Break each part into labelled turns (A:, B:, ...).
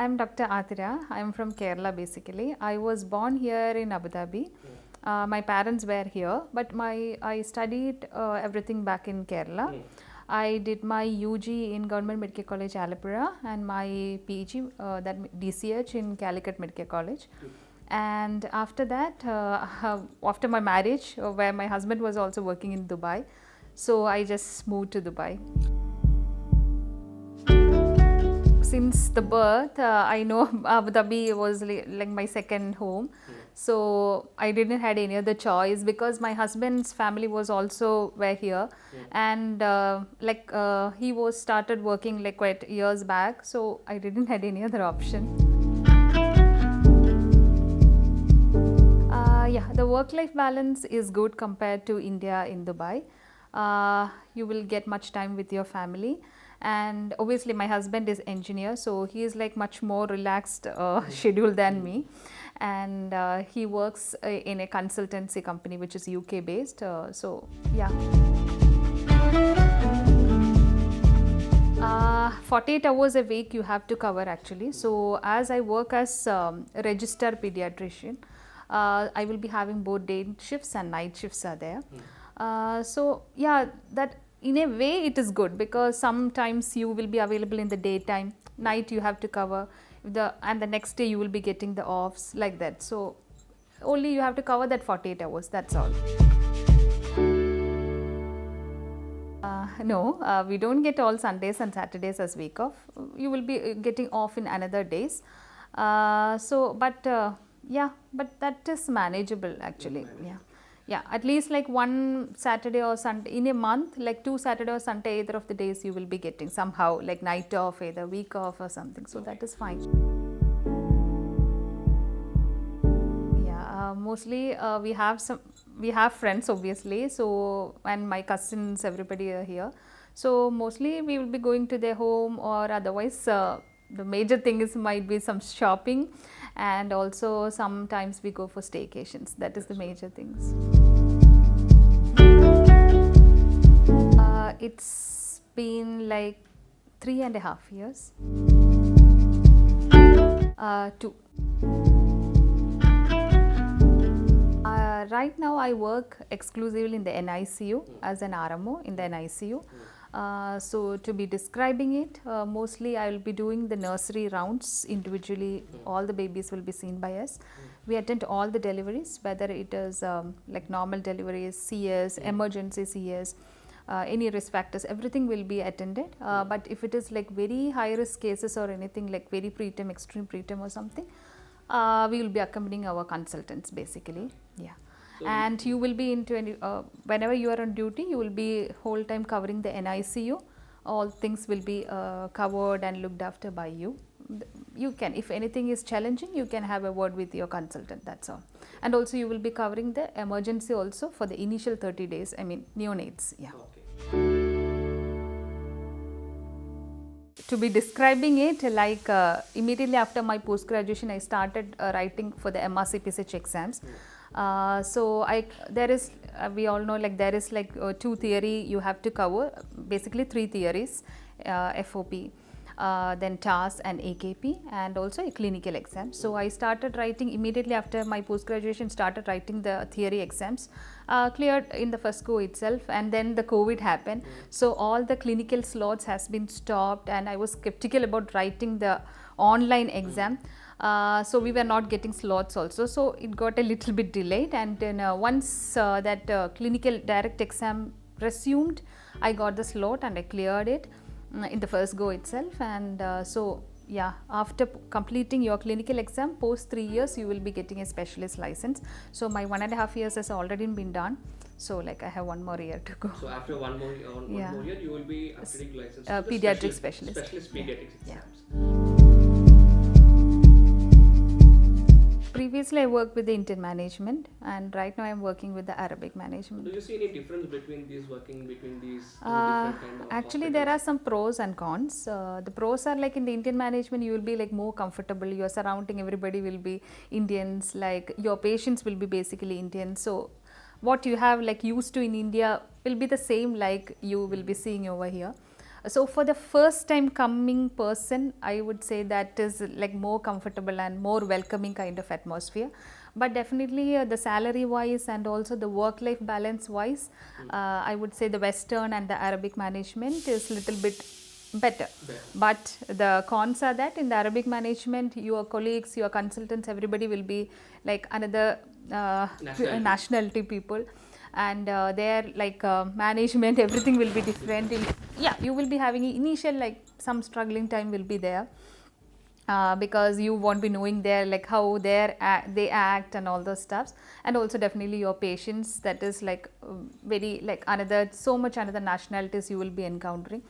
A: I'm Dr. Athira. I'm from Kerala basically. I was born here in Abu Dhabi. My parents were here, but I studied everything back in Kerala. I did my UG in Government Medical College Alapura and my PG that DCH in Calicut Medical College. And after that, after my marriage, where my husband was also working in Dubai, so I just moved to Dubai. Since the birth, I know Abu Dhabi was like my second home. So I didn't had any other choice because my husband's family was also were here, and he was started working like quite years back. So I didn't had any other option. Yeah, the work-life balance is good compared to India in Dubai. You will get much time with your family, and obviously my husband is engineer, so he is like much more relaxed schedule than me, and he works in a consultancy company which is UK based. So yeah. 48 hours a week you have to cover actually. So as I work as registered pediatrician, I will be having both day shifts and night shifts are there. So yeah, that in a way it is good because sometimes you will be available in the daytime, night you have to cover and the next day you will be getting the offs like that. So only you have to cover that 48 hours, that's all. No, we don't get all Sundays and Saturdays as week off. You will be getting off in another days. Yeah, but that is manageable actually. Yeah, at least like one Saturday or Sunday in a month, like 2 Saturday or Sunday, either of the days you will be getting somehow like night off, either week off or something. So that is fine. Yeah, mostly we have friends obviously. So and my cousins, everybody are here. So mostly we will be going to their home, or otherwise the major thing is might be some shopping, and also sometimes we go for staycations. That is the major things. It's been like 3.5 years. 2. Right now I work exclusively in the NICU as an RMO in the NICU. So to be describing it, mostly I will be doing the nursery rounds individually. All the babies will be seen by us. We attend all the deliveries, whether it is like normal deliveries, CS, emergency CS, any risk factors, everything will be attended. But if it is like very high risk cases or anything like very preterm, extreme preterm or something, we will be accompanying our consultants basically. Yeah. And you will be into any, whenever you are on duty, you will be whole time covering the NICU. All things will be covered and looked after by you. You can, if anything is challenging, you can have a word with your consultant, that's all. And also you will be covering the emergency also for the initial 30 days, I mean neonates. Yeah. To be describing it, like immediately after my post graduation, I started writing for the MRCPCH exams. So there is we all know like there is like 2 theory you have to cover, basically 3 theories, FOP, then TAS and AKP, and also a clinical exam. So I started writing immediately after my post graduation, started writing the theory exams, cleared in the first go itself, and then the COVID happened. So all the clinical slots has been stopped, and I was skeptical about writing the online exam. So we were not getting slots also, so it got a little bit delayed, and then once that clinical direct exam resumed, I got the slot and I cleared it in the first go itself. And so yeah, after completing your clinical exam, post 3 years you will be getting a specialist license. So my 1.5 years has already been done, so like I have 1 more year to go.
B: So after one more year you will be upgrading license to the
A: pediatric specialist
B: pediatrics exams.
A: Yeah. Previously I worked with the Indian management, and right now I am working with the Arabic management.
B: Do you see any difference between these different kind of
A: actually there are some pros and cons. The pros are like in the Indian management you will be like more comfortable, your surrounding everybody will be Indians, like your patients will be basically Indian, so what you have like used to in India will be the same like you will be seeing over here. So for the first time coming person, I would say that is like more comfortable and more welcoming kind of atmosphere. But definitely the salary wise and also the work life balance wise, I would say the Western and the Arabic management is little bit better. But the cons are that in the Arabic management, your colleagues, your consultants, everybody will be like another nationality people, and their like management, everything will be different. Yeah, you will be having initial like some struggling time will be there. Because you won't be knowing their like how they act and all those stuffs, and also definitely your patients, that is like very like another so much another nationalities you will be encountering.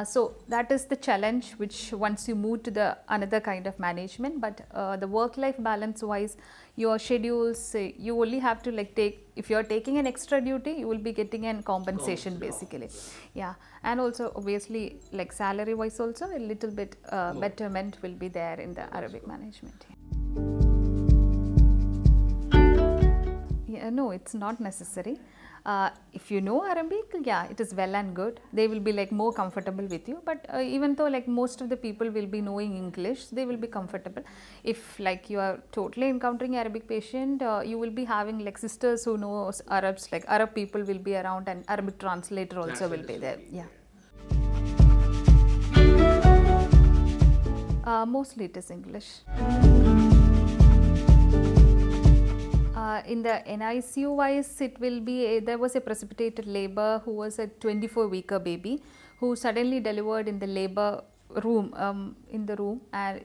A: So that is the challenge which once you move to the another kind of management. But the work life balance wise, your schedules, you only have to like take, if you are taking an extra duty, you will be getting an compensation basically. Yeah, and also obviously like salary wise also a little bit betterment will be there in the Arabic management. Yeah, no, it's not necessary. If you know Arabic, yeah, it is well and good. They will be like more comfortable with you. But even though like most of the people will be knowing English, they will be comfortable. If like you are totally encountering Arabic patient, you will be having like sisters who know Arabs, like Arab people will be around, and Arabic translator also will be there. Yeah. Mostly it is English. In the NICU wise, it will be there was a precipitated labor who was a 24-weeker baby who suddenly delivered in the labor room,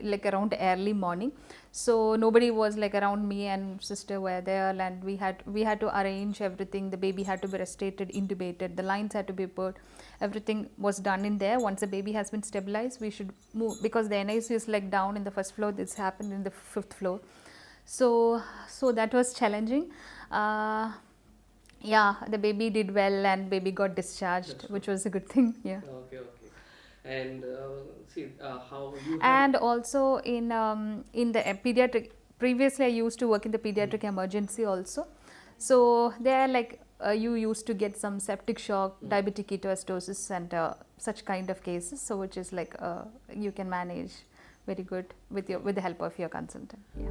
A: like around early morning. So nobody was like around, me and sister were there, and we had to arrange everything. The baby had to be resuscitated, intubated, the lines had to be put, everything was done in there. Once the baby has been stabilized, we should move, because the NICU is like down in the first floor, this happened in the 5th floor. So that was challenging. Yeah, the baby did well and baby got discharged, which was a good thing. Yeah.
B: Okay. And see how you have.
A: And also in the pediatric, previously I used to work in the pediatric emergency also. So there like you used to get some septic shock, diabetic ketoacidosis and such kind of cases. So which is like you can manage very good with the help of your consultant. Yeah.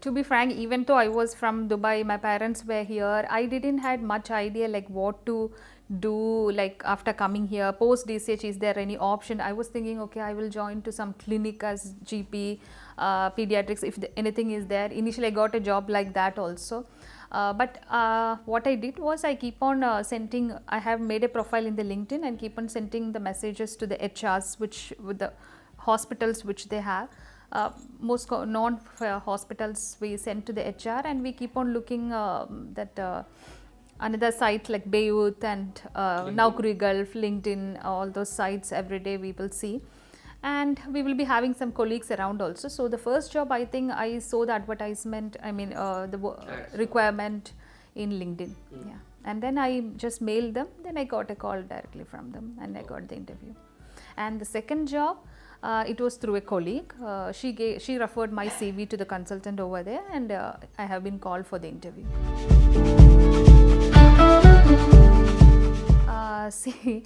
A: To be frank, even though I was from Dubai, my parents were here, I didn't had much idea like what to do like after coming here. Post DCH, is there any option? I was thinking, okay, I will join to some clinic as GP, pediatrics, if anything is there. Initially I got a job like that also. But what I did was I keep on sending, I have made a profile in the LinkedIn and keep on sending the messages to the HRs, which with the hospitals which they have. Most non hospitals we send to the HR, and we keep on looking that another site like Bayouth and Naukri Gulf, LinkedIn, all those sites every day we will see, and we will be having some colleagues around also. So the first job, I think I saw the advertisement, I mean requirement in LinkedIn. Yeah, and then I just mailed them, then I got a call directly from them and I got the interview. And the second job, it was through a colleague. She referred my CV to the consultant over there, and I have been called for the interview. See,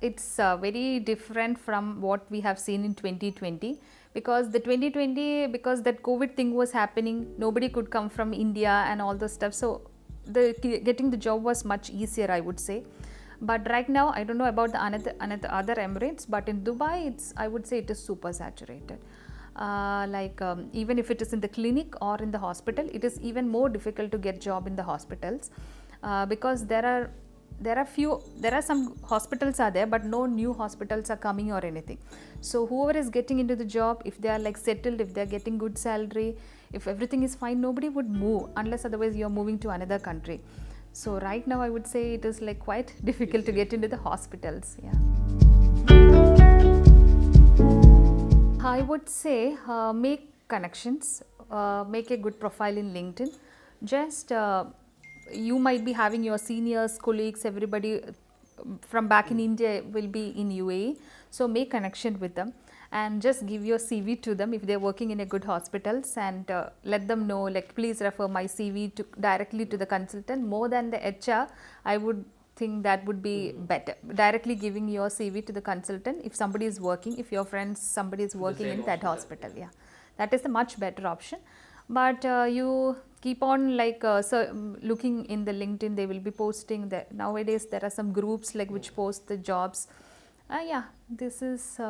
A: it's very different from what we have seen in 2020, because the 2020, because that COVID thing was happening, nobody could come from India and all those stuff. So getting the job was much easier, I would say. But right now, I don't know about the other Emirates, but in Dubai, I would say it is super saturated. Even if it is in the clinic or in the hospital, it is even more difficult to get job in the hospitals, because there are some hospitals are there, but no new hospitals are coming or anything. So whoever is getting into the job, if they are like settled, if they are getting good salary, if everything is fine, nobody would move unless otherwise you are moving to another country. So right now I would say it is like quite difficult to get into the hospitals. Yeah. I would say make connections, make a good profile in LinkedIn. Just you might be having your seniors, colleagues, everybody from back in India will be in UAE. So make connection with them. and just give your CV to them if they're working in a good hospitals, and let them know like please refer my CV to directly to the consultant more than the HR. I would think that would be better, directly giving your CV to the consultant if somebody is working, if your friends somebody is
B: The
A: working
B: same
A: in that hospital.
B: yeah.
A: Yeah, that is the much better option. But you keep on like looking in the LinkedIn, they will be posting that nowadays there are some groups like which post the jobs. Yeah, this is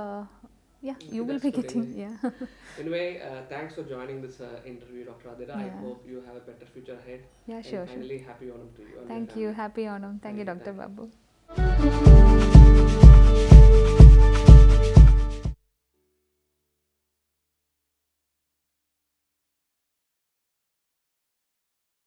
A: yeah, you
B: Okay,
A: will
B: that's
A: be
B: good
A: getting
B: anyway.
A: yeah.
B: Anyway, thanks for joining this interview, Dr. Athira. I
A: Yeah.
B: hope you have a better future ahead.
A: Yeah,
B: And
A: sure, sure.
B: finally, happy Onam to you and your
A: Thank you.
B: family.
A: Happy Onam. Thank you, Dr.
B: Thank you.
A: Babu.